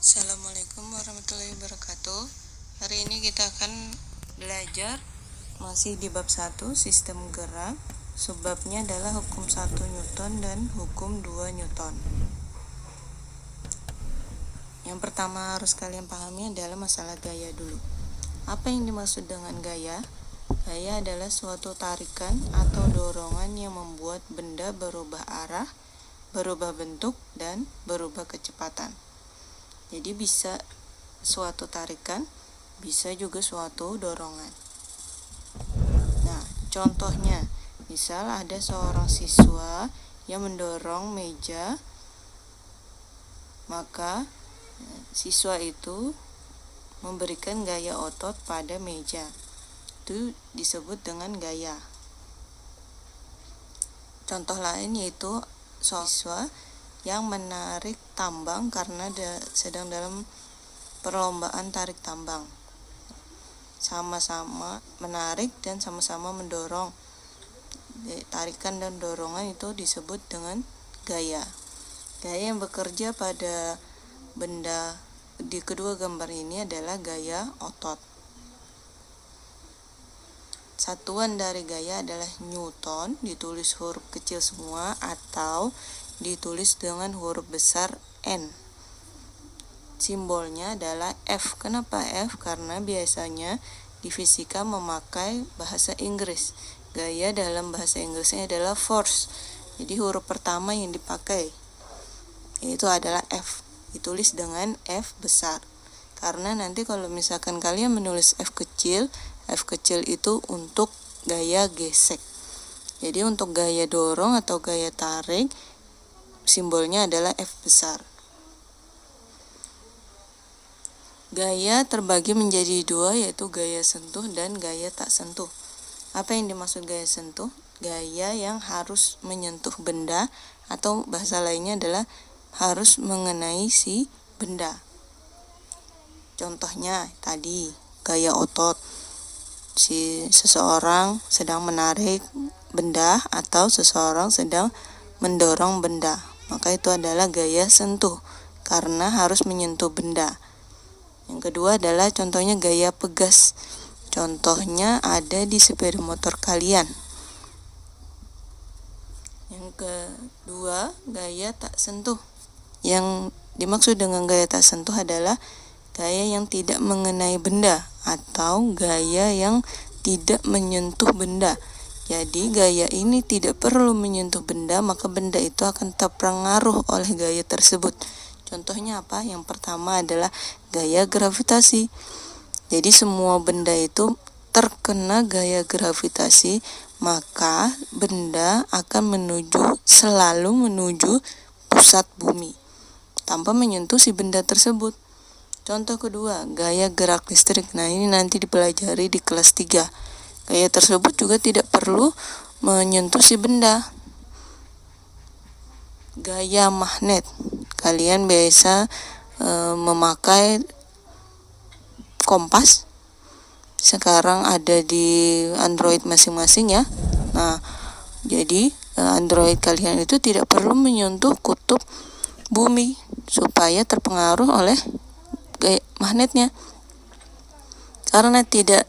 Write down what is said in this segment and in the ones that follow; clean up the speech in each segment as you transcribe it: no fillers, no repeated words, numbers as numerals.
Assalamualaikum warahmatullahi wabarakatuh. Hari ini kita akan belajar masih di bab 1 sistem gerak. Subbabnya adalah hukum 1 Newton dan hukum 2 Newton. Yang pertama harus kalian pahami adalah masalah gaya dulu. Apa yang dimaksud dengan gaya? Gaya adalah suatu tarikan atau dorongan yang membuat benda berubah arah, berubah bentuk, dan berubah kecepatan. Jadi bisa suatu tarikan, bisa juga suatu dorongan. Nah, contohnya, misal ada seorang siswa yang mendorong meja, maka siswa itu memberikan gaya otot pada meja. Itu disebut dengan gaya. Contoh lain yaitu siswa yang menarik tambang karena sedang dalam perlombaan tarik tambang. Sama-sama menarik dan sama-sama mendorong. Tarikan dan dorongan itu disebut dengan gaya. Gaya yang bekerja pada benda di kedua gambar ini adalah gaya otot. Satuan dari gaya adalah Newton, ditulis huruf kecil semua atau ditulis dengan huruf besar N. Simbolnya adalah F. Kenapa F? Karena biasanya di fisika memakai bahasa Inggris. Gaya dalam bahasa Inggrisnya adalah force. Jadi huruf pertama yang dipakai itu adalah F. Ditulis dengan F besar. Karena nanti kalau misalkan kalian menulis F kecil itu untuk gaya gesek. Jadi untuk gaya dorong atau gaya tarik, simbolnya adalah F besar. Gaya terbagi menjadi dua, yaitu gaya sentuh dan gaya tak sentuh. Apa yang dimaksud gaya sentuh? Gaya yang harus menyentuh benda, atau bahasa lainnya adalah harus mengenai si benda. Contohnya tadi, gaya otot. Seseorang sedang menarik benda atau seseorang sedang mendorong benda. Maka itu adalah gaya sentuh karena harus menyentuh benda. Yang kedua adalah contohnya gaya pegas. Contohnya ada di sepeda motor kalian. Yang kedua, gaya tak sentuh. Yang dimaksud dengan gaya tak sentuh adalah gaya yang tidak mengenai benda atau gaya yang tidak menyentuh benda. Jadi gaya ini tidak perlu menyentuh benda, maka benda itu akan terpengaruh oleh gaya tersebut. Contohnya apa? Yang pertama adalah gaya gravitasi. Jadi semua benda itu terkena gaya gravitasi, maka benda akan selalu menuju pusat bumi tanpa menyentuh si benda tersebut. Contoh kedua, gaya gerak listrik. Nah, ini nanti dipelajari di kelas 3. Gaya tersebut juga tidak perlu menyentuh si benda. Gaya magnet. Kalian biasa memakai kompas. Sekarang ada di Android masing-masing ya. Nah, jadi Android kalian itu tidak perlu menyentuh kutub bumi supaya terpengaruh oleh gaya magnetnya. Karena tidak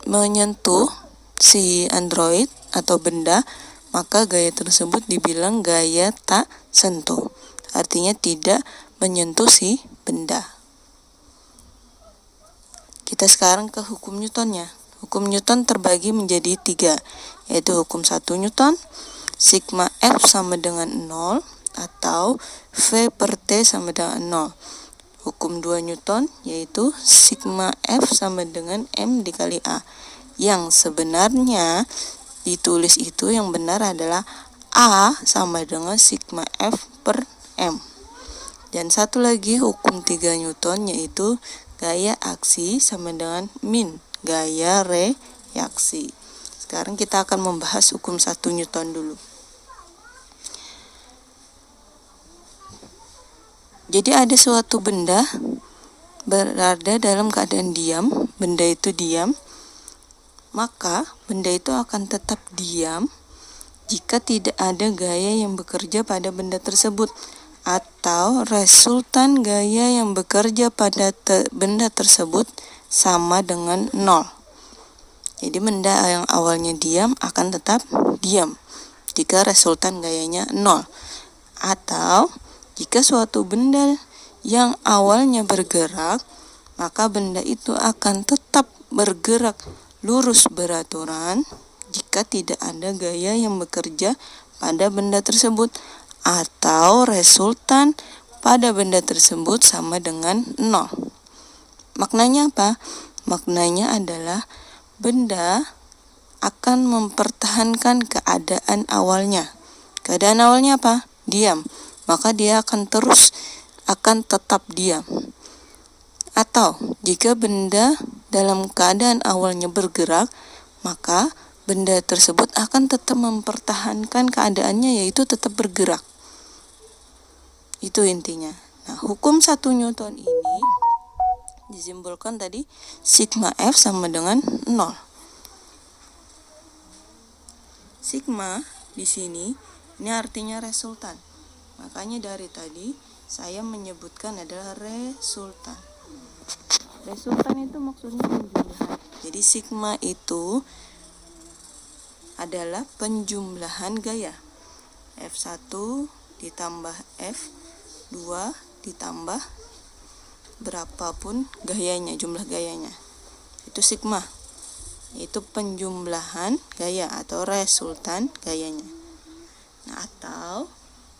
menyentuh si Android atau benda, maka gaya tersebut dibilang gaya tak sentuh. Artinya tidak menyentuh si benda. Kita sekarang ke hukum Newtonnya. Hukum Newton terbagi menjadi 3, yaitu hukum 1 Newton, sigma F sama dengan 0, atau V per T sama dengan 0. Hukum 2 Newton yaitu sigma F sama dengan M dikali A. Yang sebenarnya ditulis itu yang benar adalah A sama dengan sigma F per M. Dan satu lagi hukum 3 Newton yaitu gaya aksi sama dengan min gaya reaksi. Sekarang kita akan membahas hukum 1 Newton dulu. Jadi ada suatu benda berada dalam keadaan diam, benda itu diam, maka benda itu akan tetap diam jika tidak ada gaya yang bekerja pada benda tersebut. atau resultan gaya yang bekerja pada benda tersebut sama dengan 0. Jadi benda yang awalnya diam akan tetap diam jika resultan gayanya 0. Atau jika suatu benda yang awalnya bergerak, maka benda itu akan tetap bergerak lurus beraturan jika tidak ada gaya yang bekerja pada benda tersebut atau resultan pada benda tersebut sama dengan 0. Maknanya apa? Maknanya adalah benda akan mempertahankan keadaan awalnya. Keadaan awalnya apa? Diam. Maka dia akan tetap diam. Atau jika benda dalam keadaan awalnya bergerak, maka benda tersebut akan tetap mempertahankan keadaannya, yaitu tetap bergerak. Itu intinya. Nah, hukum 1 Newton ini disimpulkan tadi sigma F sama dengan 0. Sigma di sini ini artinya resultan. Makanya dari tadi saya menyebutkan adalah resultan. Resultan itu maksudnya penjumlahan. Jadi sigma itu adalah penjumlahan gaya. F1 ditambah F2 ditambah berapapun gayanya, jumlah gayanya. Itu sigma. Itu penjumlahan gaya atau resultan gayanya. Nah, atau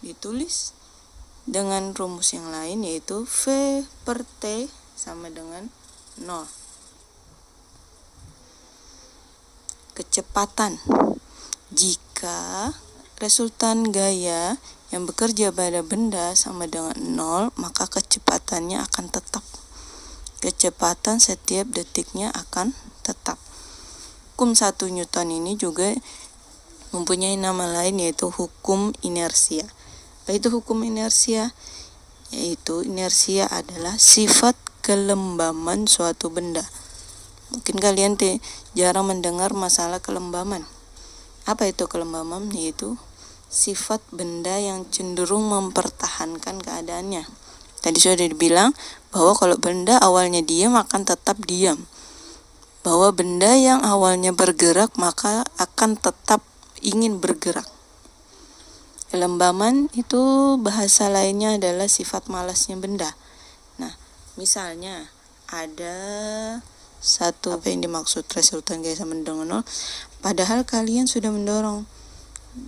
ditulis dengan rumus yang lain, yaitu V per T sama dengan 0. Kecepatan. Jika resultan gaya yang bekerja pada benda sama dengan 0, maka kecepatannya akan tetap. Kecepatan setiap detiknya akan tetap. Hukum 1 Newton ini juga mempunyai nama lain, yaitu hukum inersia. Apa itu hukum inersia? Yaitu inersia adalah sifat kelembaman suatu benda. Mungkin kalian jarang mendengar masalah kelembaman. Apa itu kelembaman? Yaitu sifat benda yang cenderung mempertahankan keadaannya. Tadi sudah dibilang bahwa kalau benda awalnya diam akan tetap diam. Bahwa benda yang awalnya bergerak maka akan tetap ingin bergerak. Kelembaman itu bahasa lainnya adalah sifat malasnya benda. Nah, misalnya ada satu, apa yang dimaksud resultan gaya sama dengan 0, padahal kalian sudah mendorong.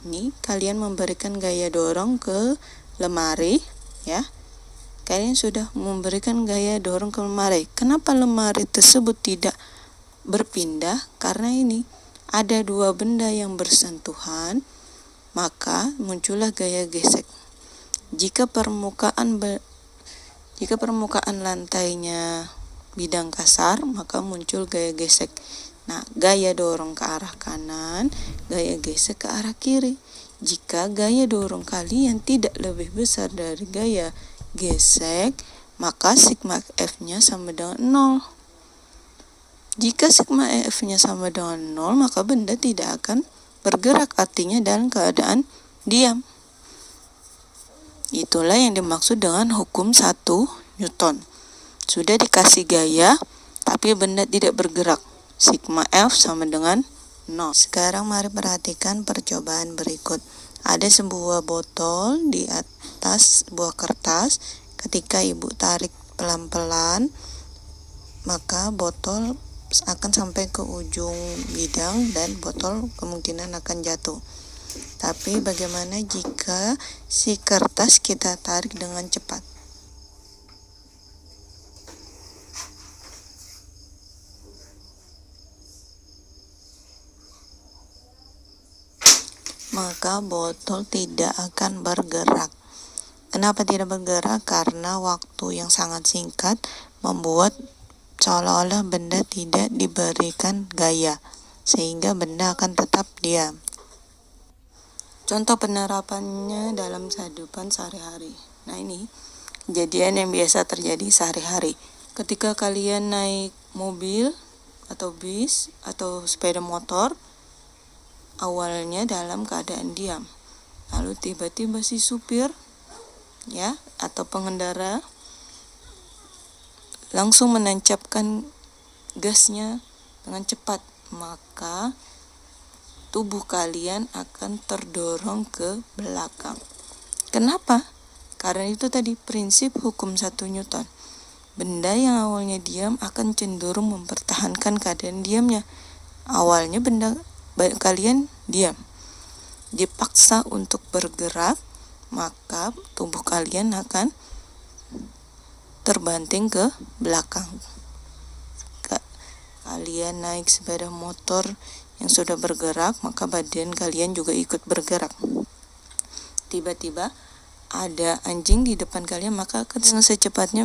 Ini kalian memberikan gaya dorong ke lemari, ya. Kalian sudah memberikan gaya dorong ke lemari. Kenapa lemari tersebut tidak berpindah? Karena ini ada dua benda yang bersentuhan, maka muncullah gaya gesek. Jika permukaan lantainya bidang kasar, maka muncul gaya gesek. Nah, gaya dorong ke arah kanan, gaya gesek ke arah kiri. Jika gaya dorong kalian tidak lebih besar dari gaya gesek, maka sigma F-nya sama dengan 0. Jika sigma F-nya sama dengan 0, maka benda tidak akan bergerak, artinya dalam keadaan diam. Itulah yang dimaksud dengan hukum 1 Newton. Sudah dikasih gaya, tapi benda tidak bergerak. Sigma F sama dengan 0. Sekarang mari perhatikan percobaan berikut. Ada sebuah botol di atas sebuah kertas. Ketika ibu tarik pelan-pelan, maka botol akan sampai ke ujung bidang dan botol kemungkinan akan jatuh. Tapi bagaimana jika si kertas kita tarik dengan cepat? Maka botol tidak akan bergerak. Kenapa tidak bergerak? Karena waktu yang sangat singkat membuat seolah-olah benda tidak diberikan gaya, sehingga benda akan tetap diam. Contoh penerapannya dalam kehidupan sehari-hari. Nah, ini kejadian yang biasa terjadi sehari-hari. Ketika kalian naik mobil atau bis atau sepeda motor, awalnya dalam keadaan diam. Lalu tiba-tiba si supir ya, atau pengendara langsung menancapkan gasnya dengan cepat, maka tubuh kalian akan terdorong ke belakang. Kenapa? Karena itu tadi prinsip hukum 1 Newton. Benda yang awalnya diam akan cenderung mempertahankan keadaan diamnya. Awalnya benda kalian diam, dipaksa untuk bergerak, maka tubuh kalian akan terbanting ke belakang. Kalian naik sepeda motor yang sudah bergerak, maka badan kalian juga ikut bergerak. Tiba-tiba ada anjing di depan kalian, maka akan dengan secepatnya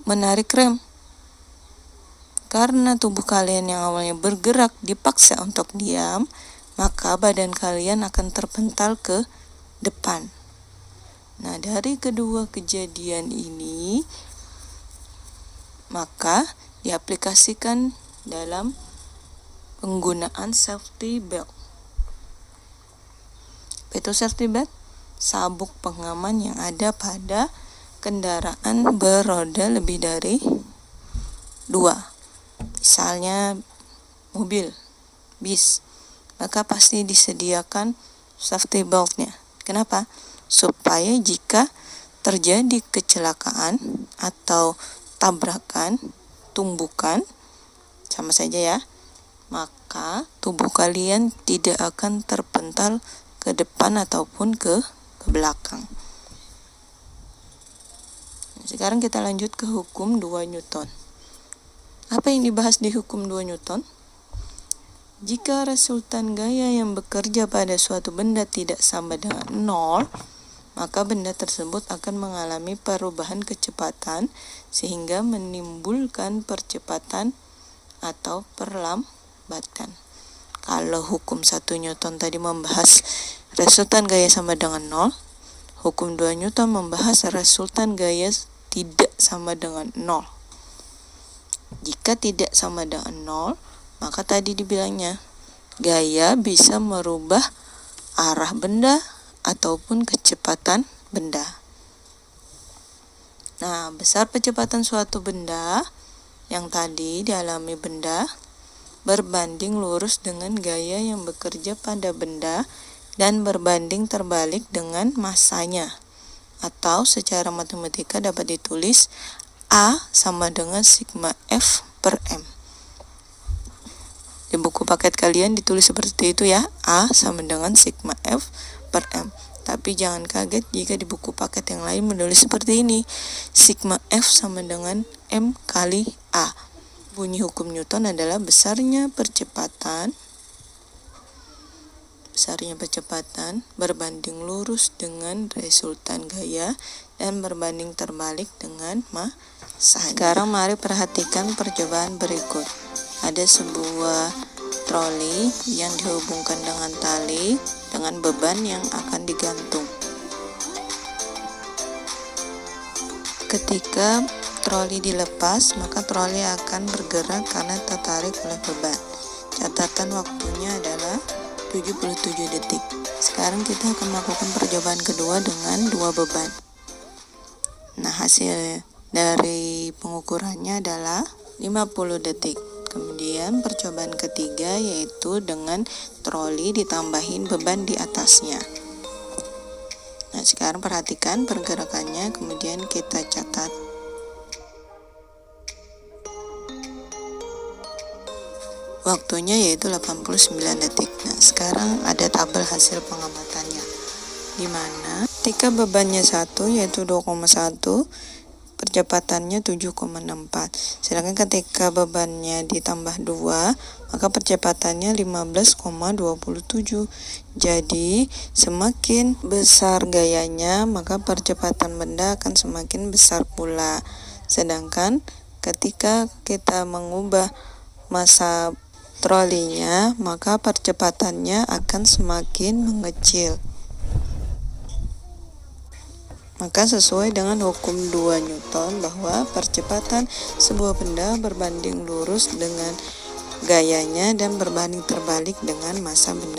menarik rem. Karena tubuh kalian yang awalnya bergerak dipaksa untuk diam, maka badan kalian akan terpental ke depan. Nah, dari kedua kejadian ini, maka diaplikasikan dalam penggunaan safety belt. Itu safety belt, sabuk pengaman yang ada pada kendaraan beroda lebih dari 2. Misalnya mobil, bis, maka pasti disediakan safety beltnya. Kenapa? Supaya jika terjadi kecelakaan atau tabrakan, tumbukan, sama saja ya, maka tubuh kalian tidak akan terpental ke depan ataupun ke belakang. Sekarang kita lanjut ke hukum 2 Newton. Apa yang dibahas di hukum 2 Newton? Jika resultan gaya yang bekerja pada suatu benda tidak sama dengan 0, maka benda tersebut akan mengalami perubahan kecepatan sehingga menimbulkan percepatan atau perlambatan. Kalau hukum 1 Newton tadi membahas resultan gaya sama dengan 0, hukum 2 Newton membahas resultan gaya tidak sama dengan 0. Jika tidak sama dengan 0, maka tadi dibilangnya gaya bisa merubah arah benda ataupun kecepatan benda. Nah, besar kecepatan suatu benda yang tadi dialami benda berbanding lurus dengan gaya yang bekerja pada benda dan berbanding terbalik dengan masanya. Atau secara matematika dapat ditulis A sama dengan sigma F per M. Di buku paket kalian ditulis seperti itu ya, A sama dengan sigma F per M. Tapi jangan kaget jika di buku paket yang lain menulis seperti ini, sigma F sama dengan M kali A. Bunyi hukum Newton adalah besarnya percepatan berbanding lurus dengan resultan gaya dan berbanding terbalik dengan massa. Sekarang mari perhatikan percobaan berikut. Ada sebuah troli yang dihubungkan dengan tali dengan beban yang akan digantung. Ketika troli dilepas, maka troli akan bergerak karena tertarik oleh beban. Catatan waktunya adalah 77 detik. Sekarang kita akan melakukan percobaan kedua dengan 2 beban. Nah, hasil dari pengukurannya adalah 50 detik. Kemudian percobaan ketiga yaitu dengan troli ditambahin beban di atasnya. Nah, sekarang perhatikan pergerakannya, kemudian kita catat. Waktunya yaitu 89 detik. Nah, sekarang ada tabel hasil pengamatannya, di mana ketika bebannya 1 yaitu 2,1, percepatannya 7,64. Sedangkan ketika bebannya ditambah 2, maka percepatannya 15,27. Jadi, semakin besar gayanya, maka percepatan benda akan semakin besar pula. Sedangkan ketika kita mengubah massa trolinya, maka percepatannya akan semakin mengecil. Maka sesuai dengan hukum 2 Newton bahwa percepatan sebuah benda berbanding lurus dengan gayanya dan berbanding terbalik dengan massa benda.